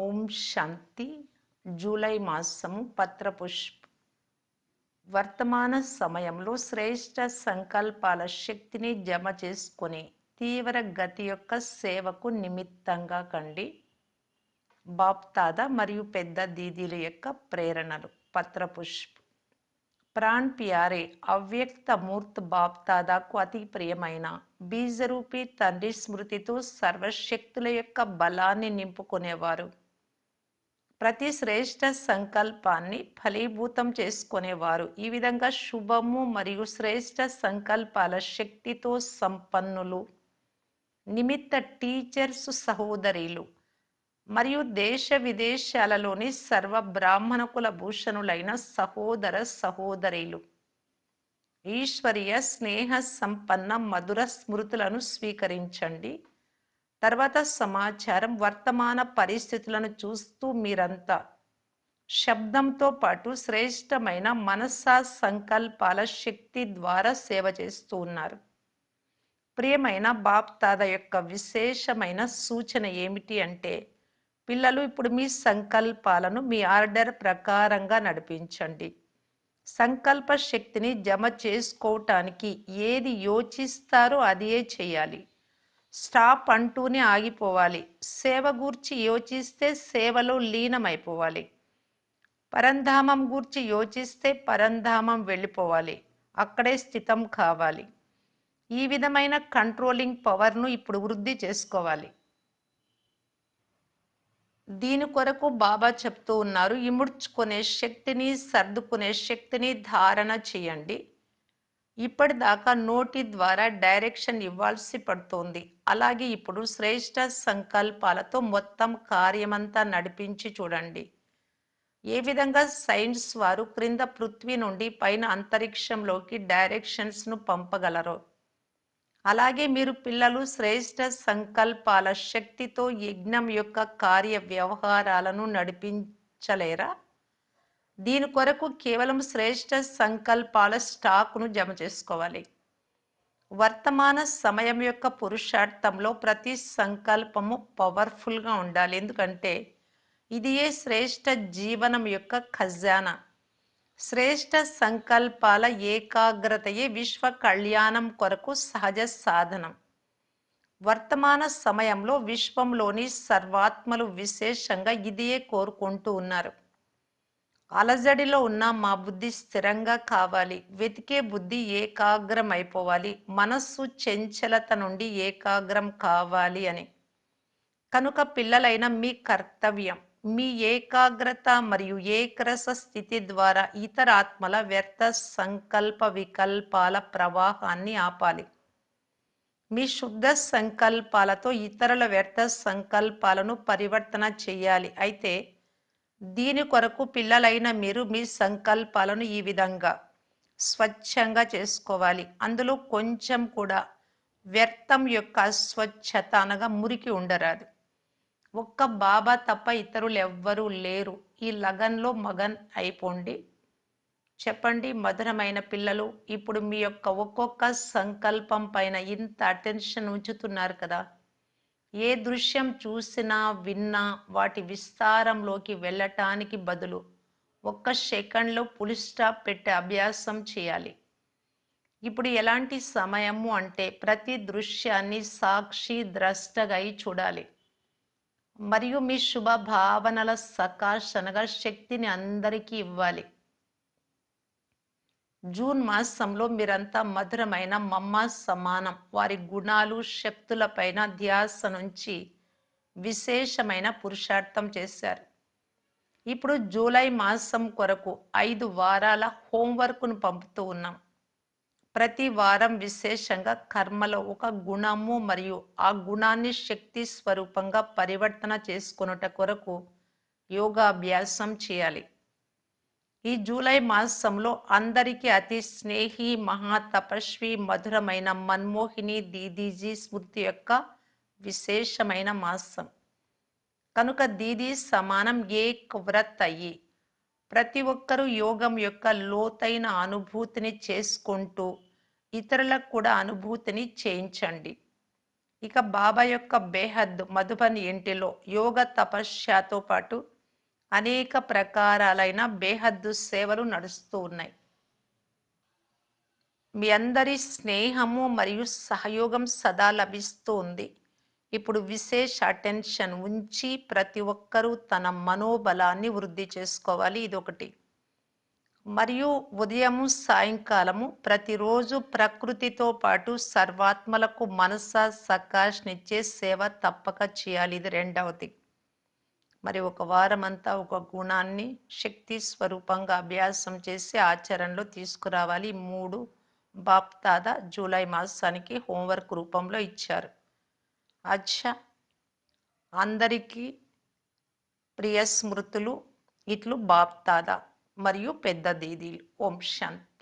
ఓం శాంతి. July మాసము పత్రపుష్ప్. వర్తమాన సమయంలో శ్రేష్ట సంకల్పాల శక్తిని జమ చేసుకుని తీవ్ర గతి యొక్క సేవకు నిమిత్తంగా కండి. బాప్తాదా మరియు పెద్ద దీదీల యొక్క ప్రేరణలు. పత్రపుష్ప్. ప్రాణ్ ప్యారే అవ్యక్త మూర్త్ బాప్తాదాకు అతి ప్రియమైన బీజరూపి తండ్రి స్మృతితో సర్వశక్తుల యొక్క బలాన్ని నింపుకునేవారు. ప్రతి శ్రేష్ట సంకల్పాన్ని ఫలీభూతం చేసుకునేవారు. ఈ విధంగా శుభము మరియు శ్రేష్ట సంకల్పాల శక్తితో సంపన్నులు, నిమిత్త టీచర్స్ సహోదరులు మరియు దేశ విదేశాలలోని సర్వ బ్రాహ్మణకుల భూషణులైన సహోదర సహోదరులు ఈశ్వరీయ స్నేహ సంపన్న మధుర స్మృతులను స్వీకరించండి. తర్వాత సమాచారం. వర్తమాన పరిస్థితులను చూస్తూ మీరంతా శబ్దంతో పాటు శ్రేష్టమైన మనసా సంకల్పాల శక్తి ద్వారా సేవ చేస్తూ ఉన్నారు. ప్రియమైన బాప్తాద యొక్క విశేషమైన సూచన ఏమిటి అంటే, పిల్లలు ఇప్పుడు మీ సంకల్పాలను మీ ఆర్డర్ ప్రకారంగా నడిపించండి. సంకల్ప శక్తిని జమ చేసుకోవటానికి ఏది యోచిస్తారో అదే చేయాలి. స్టాప్ అంటూనే ఆగిపోవాలి. సేవ గూర్చి యోచిస్తే సేవలో లీనమైపోవాలి. పరంధామం గూర్చి యోచిస్తే పరంధామం వెళ్ళిపోవాలి, అక్కడే స్థితం కావాలి. ఈ విధమైన కంట్రోలింగ్ పవర్ను ఇప్పుడు వృద్ధి చేసుకోవాలి. దీని కొరకు బాబా చెప్తూ ఉన్నారు, ఇముడ్చుకునే శక్తిని, సర్దుకునే శక్తిని ధారణ చేయండి. ఇప్పటిదాకా నోటి ద్వారా డైరెక్షన్ ఇవ్వాల్సి పడుతోంది. అలాగే ఇప్పుడు శ్రేష్ట సంకల్పాలతో మొత్తం కార్యమంతా నడిపించి చూడండి. ఏ విధంగా సైన్స్ వారు క్రింద పృథ్వీ నుండి పైన అంతరిక్షంలోకి డైరెక్షన్స్ను పంపగలరో, అలాగే మీరు పిల్లలు శ్రేష్ట సంకల్పాల శక్తితో యజ్ఞం యొక్క కార్య వ్యవహారాలను నడిపించలేరా? దీని కొరకు కేవలం శ్రేష్ట సంకల్పాల స్టాక్ను జమ చేసుకోవాలి. వర్తమాన సమయం యొక్క పురుషార్థంలో ప్రతి సంకల్పము పవర్ఫుల్గా ఉండాలి. ఎందుకంటే ఇదియే శ్రేష్ట జీవనం యొక్క ఖజానా. శ్రేష్ట సంకల్పాల ఏకాగ్రతయే విశ్వ కళ్యాణం కొరకు సహజ సాధనం. వర్తమాన సమయంలో విశ్వంలోని సర్వాత్మలు విశేషంగా ఇదియే కోరుకుంటూ ఉన్నారు. అలజడిలో ఉన్న మా బుద్ధి స్థిరంగా కావాలి, వెతికే బుద్ధి ఏకాగ్రం అయిపోవాలి, మనస్సు చంచలత నుండి ఏకాగ్రం కావాలి అని. కనుక పిల్లలైన మీ కర్తవ్యం మీ ఏకాగ్రత మరియు ఏకరస స్థితి ద్వారా ఇతర ఆత్మల వ్యర్థ సంకల్ప వికల్పాల ప్రవాహాన్ని ఆపాలి. మీ శుద్ధ సంకల్పాలతో ఇతరుల వ్యర్థ సంకల్పాలను పరివర్తన చేయాలి. అయితే దీని కొరకు పిల్లలైన మీరు మీ సంకల్పాలను ఈ విధంగా స్వచ్ఛంగా చేసుకోవాలి. అందులో కొంచెం కూడా వ్యర్థం యొక్క అస్వచ్ఛత అనగా మురికి ఉండరాదు. ఒక్క బాబా తప్ప ఇతరులు ఎవ్వరూ లేరు. ఈ లగన్లో మగన్ అయిపోండి. చెప్పండి మధురమైన పిల్లలు, ఇప్పుడు మీ యొక్క ఒక్కొక్క సంకల్పం పైన ఇంత అటెన్షన్ ఉంచుతున్నారు కదా. ఏ దృశ్యం చూసినా విన్నా వాటి విస్తారంలోకి వెళ్ళటానికి బదులు ఒక్క సెకండ్లో పులి స్టాప్ పెట్టే అభ్యాసం చేయాలి. ఇప్పుడు ఎలాంటి సమయము అంటే ప్రతి దృశ్యాన్ని సాక్షి ద్రష్టగా అయి చూడాలి. మరియు మీ శుభ భావనల సకాశనగా శక్తిని అందరికీ ఇవ్వాలి. జూన్ మాసంలో మీరంతా మధురమైన మమ్మ సమానం వారి గుణాలు శక్తులపైన ధ్యాస నుంచి విశేషమైన పురుషార్థం చేశారు. ఇప్పుడు జూలై మాసం కొరకు 5 వారాల హోంవర్క్ను పంపుతూ ఉన్నాం. ప్రతి వారం విశేషంగా కర్మలో ఒక గుణము మరియు ఆ గుణాన్ని శక్తి స్వరూపంగా పరివర్తన చేసుకొనుట కొరకు యోగాభ్యాసం చేయాలి. ఈ జూలై మాసంలో అందరికీ అతి స్నేహి మహాతపస్వి మధురమైన మన్మోహిని దీదీజీ స్మృతి యొక్క విశేషమైన మాసం. కనుక దీదీ సమానం ఏక్ వ్రత్ అయ్యి ప్రతి ఒక్కరూ యోగం యొక్క లోతైన అనుభూతిని చేసుకుంటూ ఇతరులకు కూడా అనుభూతిని చేయించండి. ఇక బాబా యొక్క బేహద్ మధుబన్ ఇంటిలో యోగ తపస్యతో పాటు అనేక ప్రకారాలైన బేహద్దు సేవలు నడుస్తూ ఉన్నాయి. మీ అందరి స్నేహము మరియు సహయోగం సదా లభిస్తూ ఉంది. ఇప్పుడు విశేష అటెన్షన్ ఉంచి ప్రతి ఒక్కరూ తన మనోబలాన్ని వృద్ధి చేసుకోవాలి. ఇదొకటి. మరియు ఉదయము, సాయంకాలము ప్రతిరోజు ప్రకృతితో పాటు సర్వాత్మలకు మనస సకాష్నిచ్చే సేవ తప్పక చేయాలి. ఇది రెండవది. మరి ఒక వారమంతా ఒక గుణాన్ని శక్తి స్వరూపంగా అభ్యాసం చేసి ఆచరణలో తీసుకురావాలి. 3 బాప్దాదా జూలై మాసానికి హోంవర్క్ రూపంలో ఇచ్చారు. అచ్చా, అందరికీ ప్రియ స్మృతులు. ఇట్లు బాప్దాదా మరియు పెద్ద దీదీలు. ఓం శాంతి.